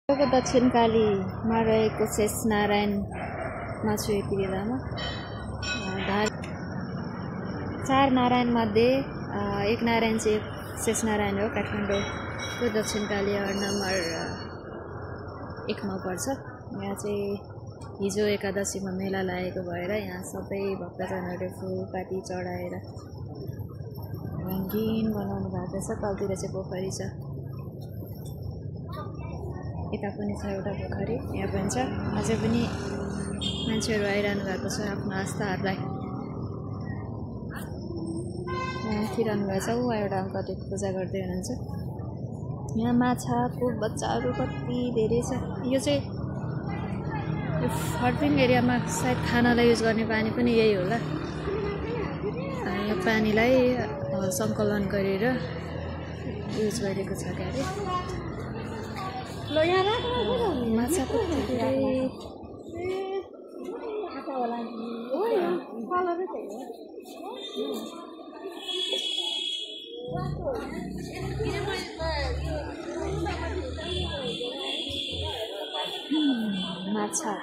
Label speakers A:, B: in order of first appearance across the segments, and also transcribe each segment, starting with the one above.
A: दक्षिणकालीमा रहेको शेषनारायणमा छु यति बेलामा। 4 नारायण मध्ये एक नारायण चाहिँ शेषनारायण हो। काठमाडौँको दक्षिणकाली नम्बर 1 मा पर्छ। यहाँ चाहिँ हिजो एकादशीमा मेला लागेको भएर यहाँ सबै भक्तजनहरूले फुलपाती चढाएर रङ्गीन बनाउनु भएको छ। तलतिर चाहिँ पोखरी छ, यता पनि छ एउटा पोखरी, यहाँ पनि छ। अझै पनि मान्छेहरू आइरहनु भएको छ आफ्नो आस्थाहरूलाई राखिरहनु भएको छ। ऊ एउटा अङ्कलले पूजा गर्दै हुनुहुन्छ। यहाँ माछाको बच्चाहरू कति धेरै छ। यो चाहिँ यो फर्पिङ एरियामा सायद खानालाई युज गर्ने पानी पनि यही होला। यो पानीलाई सङ्कलन गरेर युज गरेको छ क्यारे। माछा कति धेरै माछा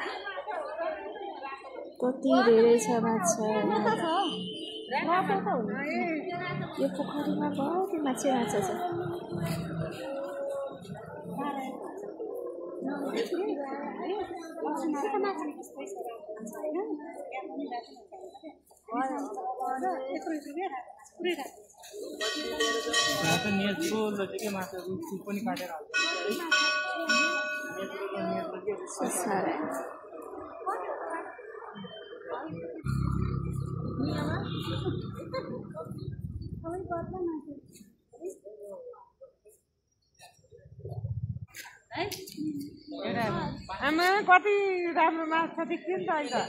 A: कति धेरै छ माछा। यो पोखरीमा कति माछा छ।
B: आमा कति राम्रो माछा देख्थ्यो नि त अहिले।